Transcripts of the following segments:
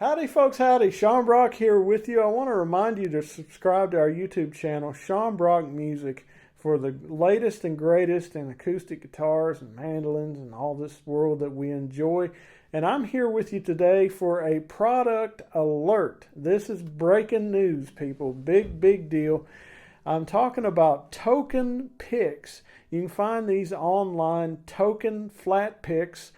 Howdy folks, howdy. Sean Brock here with you. I want to remind you to subscribe to our YouTube channel, Sean Brock Music, for the latest and greatest in acoustic guitars and mandolins and all this world that we enjoy. And I'm here with you today for a product alert. This is breaking news, people. Big deal. I'm talking about token picks. You can find these online, tokenflatpicks.com.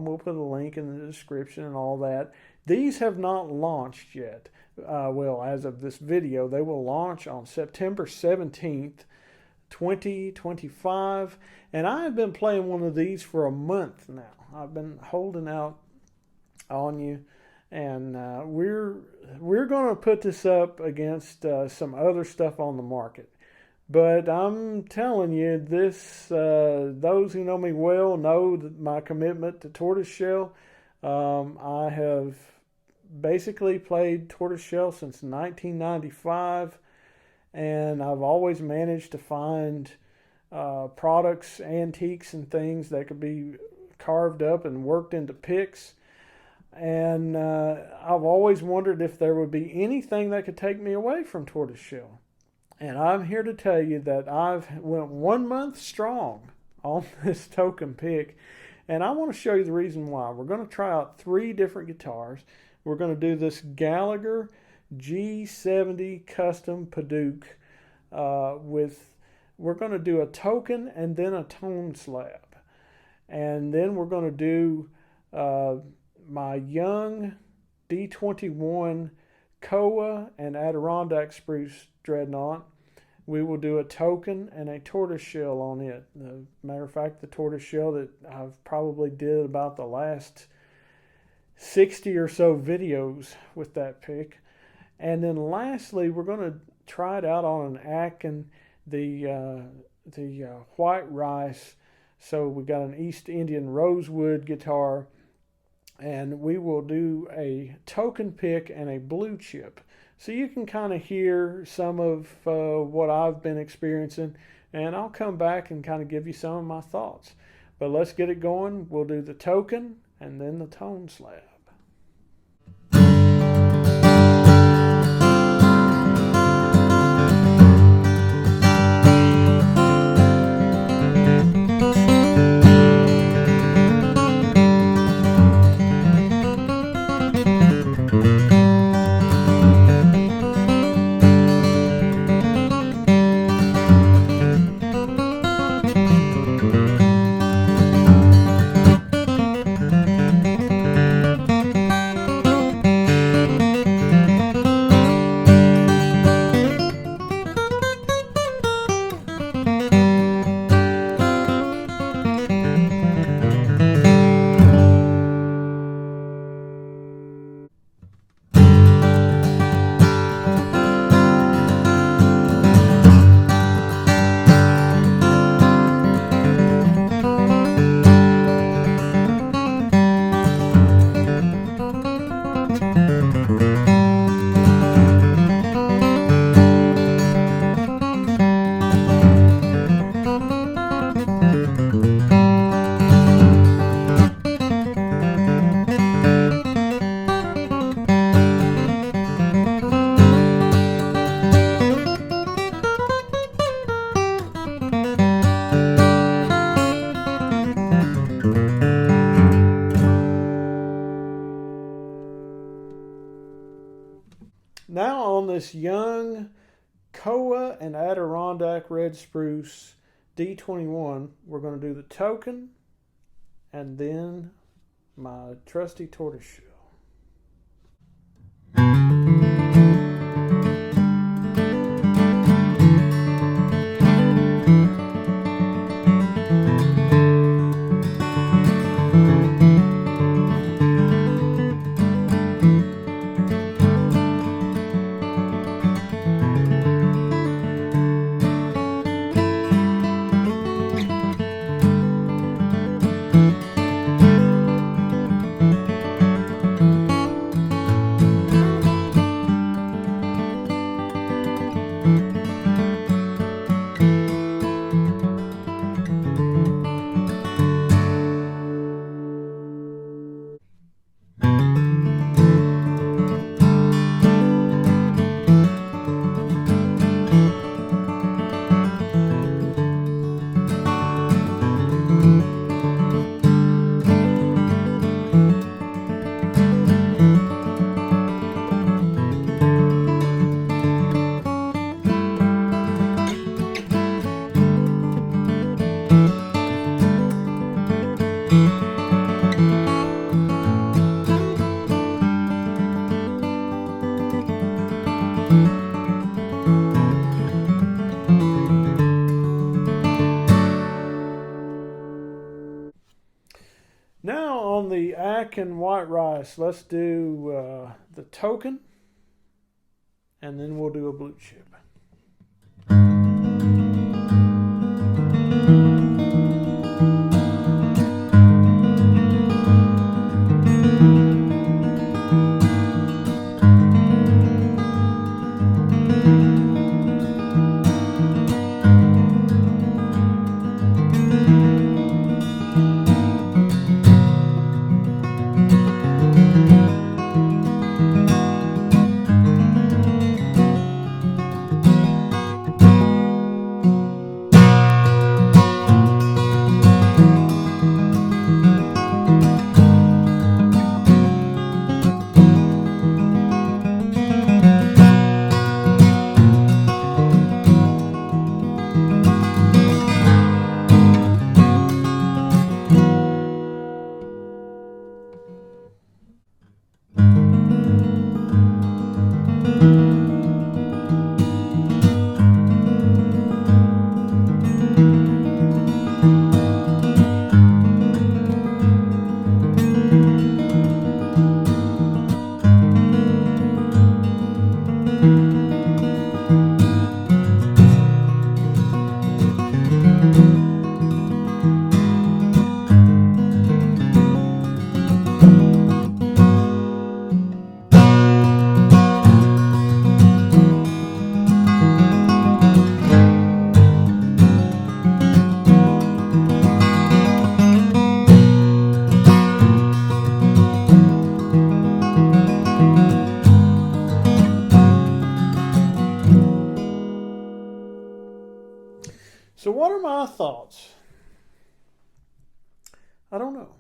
We'll put a link in the description and all that. These have not launched yet. Well, as of this video, they will launch on September 17th, 2025. And I have been playing one of these for a month now. I've been holding out on you. And we're going to put this up against some other stuff on the market. But I'm telling you, this those who know me well know that my commitment to tortoiseshell. I have basically played tortoiseshell since 1995, and I've always managed to find products, antiques, and things that could be carved up and worked into picks. And I've always wondered if there would be anything that could take me away from tortoiseshell. And I'm here to tell you that I've went 1 month strong on this token pick. And I want to show you the reason why. We're going to try out 3 different guitars. We're going to do this Gallagher G70 Custom Paduk we're going to do a token and then a Toneslab. And then we're going to do my Young D21 Koa and Adirondack Spruce Dreadnought. We will do a token and a tortoiseshell on it. Matter of fact, the tortoiseshell that I've probably did about the last 60 or so videos with that pick. And then lastly, we're going to try it out on an Atkin, the white rice. So we got an East Indian rosewood guitar. And we will do a token pick and a Bluechip. So you can kind of hear some of what I've been experiencing. And I'll come back and kind of give you some of my thoughts. But let's get it going. We'll do the token and then the Toneslab. Now on this Young Koa and Adirondack Red Spruce D21, we're going to do the token and then my trusty tortoiseshell. Atkin white rice. Let's do the token, and then we'll do a Bluechip. So what are my thoughts? I don't know.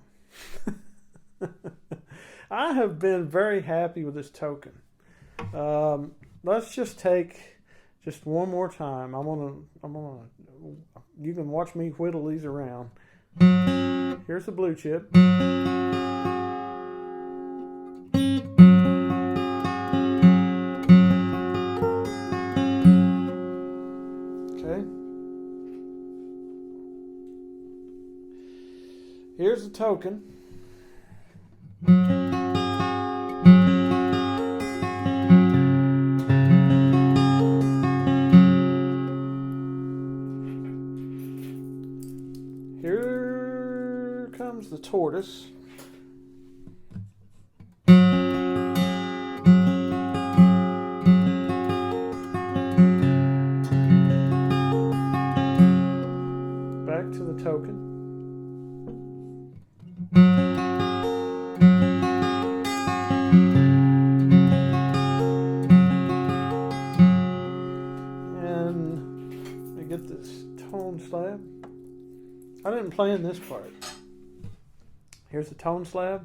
I have been very happy with this token. Let's just take just one more time. You can watch me whittle these around. Here's the Bluechip. Here's the token. Here comes the tortoise. Back to the token. Get this Toneslab. I didn't plan this part. Here's the Toneslab.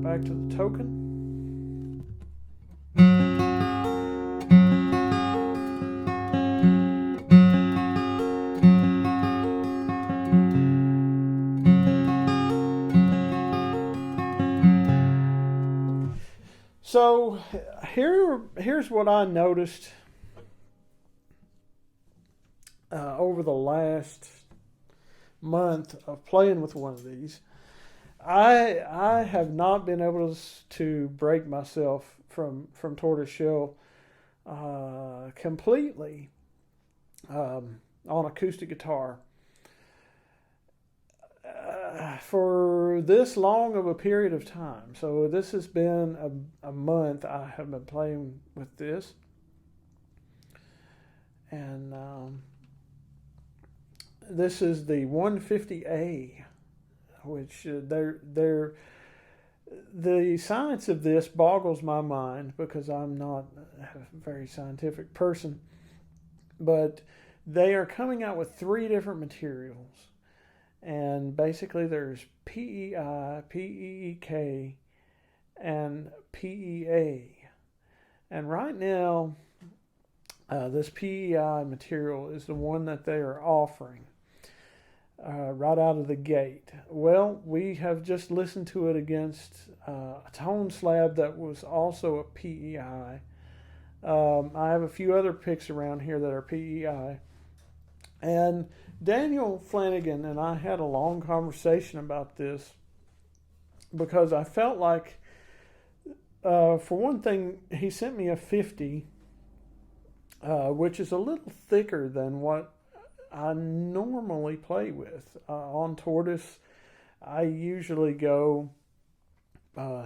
Back to the token. So here's what I noticed over the last month of playing with one of these. I have not been able to break myself from tortoiseshell completely on acoustic guitar. For this long of a period of time. So this has been a month I have been playing with this. And this is the 150A, which the science of this boggles my mind because I'm not a very scientific person. But they are coming out with 3 different materials. And basically there's PEI, PEEK, and PEA. And right now, this PEI material is the one that they are offering. right out of the gate. Well, we have just listened to it against a Toneslab that was also a PEI. I have a few other picks around here that are PEI. And Daniel Flanagan and I had a long conversation about this because I felt like, for one thing, he sent me a 50, which is a little thicker than what I normally play with. On tortoise, I usually go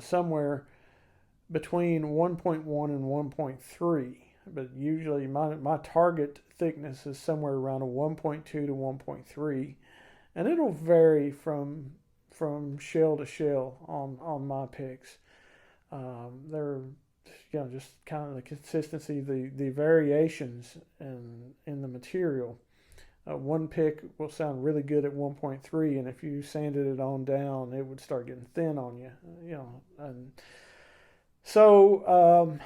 somewhere between 1.1 and 1.3, but usually my target thickness is somewhere around a 1.2 to 1.3, and it'll vary from shell to shell on my picks. They're just kind of the consistency, the variations in the material. One pick will sound really good at 1.3, and if you sanded it on down, it would start getting thin on you. And so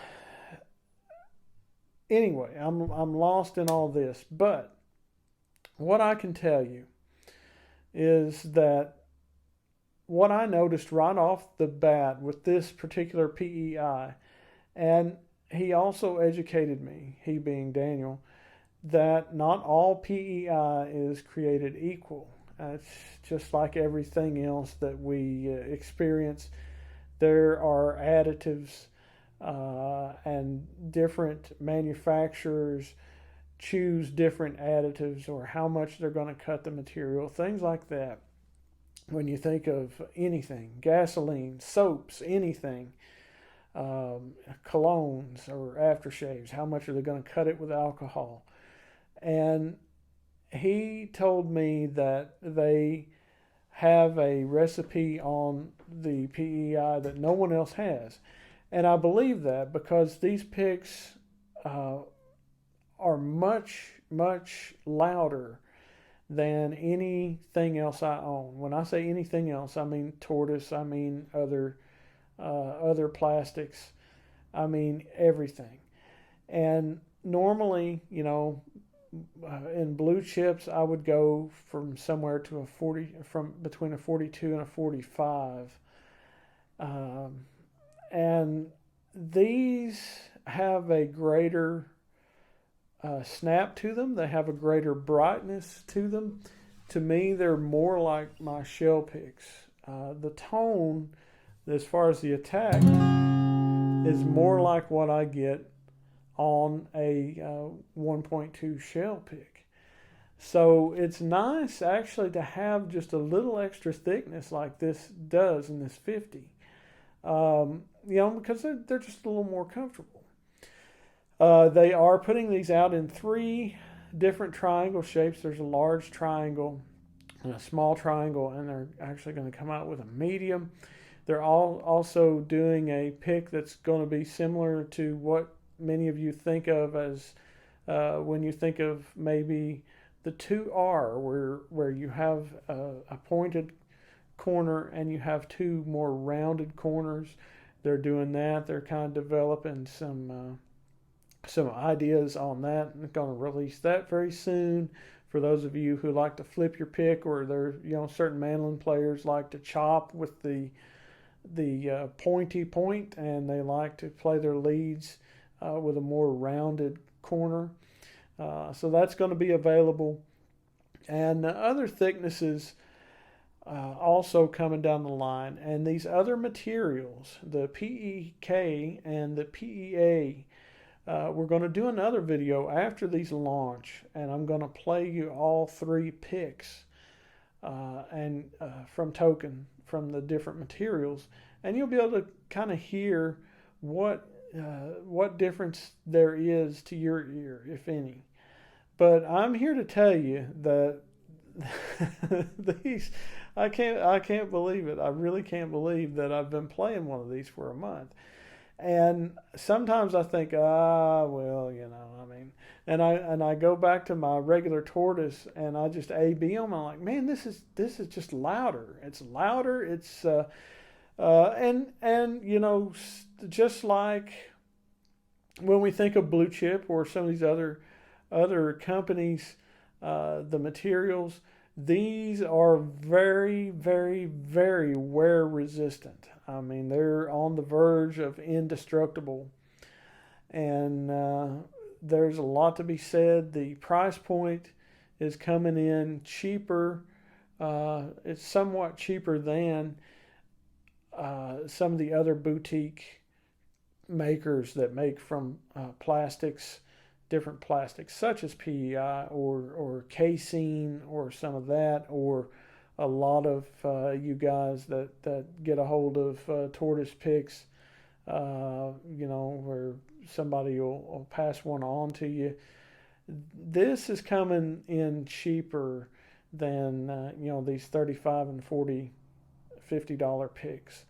anyway, I'm lost in all this, but what I can tell you is that what I noticed right off the bat with this particular PEI, and he also educated me, he being Daniel, that not all PEI is created equal. It's just like everything else that we experience. There are additives, and different manufacturers choose different additives or how much they're going to cut the material, things like that. When you think of anything, gasoline, soaps, anything, colognes or aftershaves, how much are they going to cut it with alcohol? And he told me that they have a recipe on the PEI that no one else has. And I believe that because these picks are much, much louder than anything else I own. When I say anything else, I mean tortoise, I mean other plastics, I mean everything. And normally, in Bluechips, I would go from somewhere to from between a 42 and a 45. And these have a greater snap to them. They have a greater brightness to them. To me, they're more like my shell picks. The tone, as far as the attack, is more like what I get on a 1.2 shell pick. So it's nice actually to have just a little extra thickness like this does in this 50. Because they're just a little more comfortable. They are putting these out in 3 different triangle shapes. There's a large triangle and a small triangle, and they're actually going to come out with a medium. They're also doing a pick that's going to be similar to what many of you think of as when you think of maybe the 2R, where you have a pointed corner and you have 2 more rounded corners. They're doing that. They're kind of developing some ideas on that, and going to release that very soon. For those of you who like to flip your pick, or certain mandolin players like to chop with the pointy point, and they like to play their leads with a more rounded corner. So that's going to be available. And other thicknesses also coming down the line. And these other materials, the PEK and the PEA, we're going to do another video after these launch, and I'm going to play you all 3 picks and from Token, from the different materials, and you'll be able to kind of hear what difference there is to your ear, if any. But I'm here to tell you that these, I can't believe it. I really can't believe that I've been playing one of these for a month. And sometimes I think, and I go back to my regular tortoise and I just A/B them. I'm like, man, this is just louder. It's louder. It's just like when we think of Bluechip or some of these other companies, the materials, These are very, very, very wear resistant. I mean, they're on the verge of indestructible. And there's a lot to be said. The price point is coming in cheaper. It's somewhat cheaper than some of the other boutique makers that make from plastics, different plastics, such as PEI or casein or some of that, or a lot of you guys that get a hold of tortoise picks, where somebody will pass one on to you. This is coming in cheaper than these 35 and 40, $50 picks.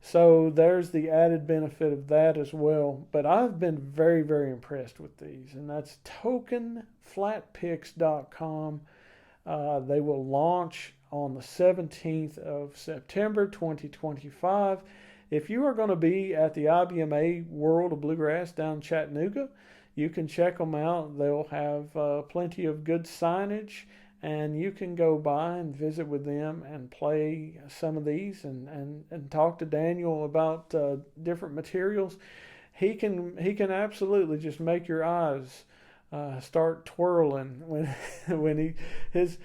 So there's the added benefit of that as well. But I've been very, very impressed with these, and that's tokenflatpicks.com. They will launch on the 17th of September 2025. If you are going to be at the IBMA World of Bluegrass down in Chattanooga, you can check them out. They'll have plenty of good signage, and you can go by and visit with them and play some of these and talk to Daniel about different materials. He can absolutely just make your eyes start twirling when his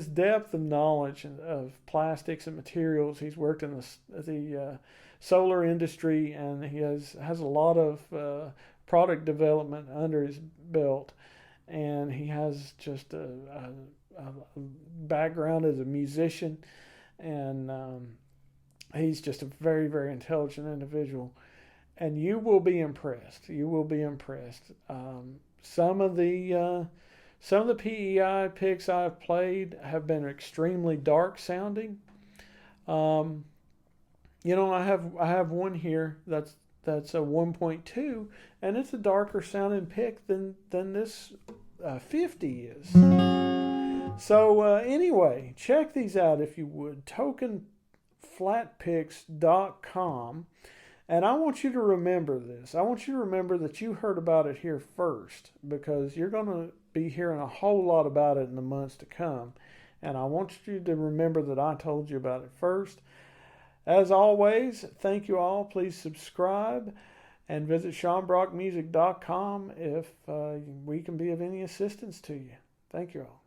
depth of knowledge of plastics and materials. He's worked in the solar industry, and he has a lot of product development under his belt, and he has just a background as a musician, and he's just a very, very intelligent individual, and you will be impressed. You will be impressed. Some of the PEI picks I've played have been extremely dark sounding. I have one here that's a 1.2, and it's a darker sounding pick than this 50 is. So anyway, check these out if you would. Tokenflatpicks.com. And I want you to remember this. I want you to remember that you heard about it here first, because you're going to be hearing a whole lot about it in the months to come. And I want you to remember that I told you about it first. As always, thank you all. Please subscribe and visit SeanBrockMusic.com if we can be of any assistance to you. Thank you all.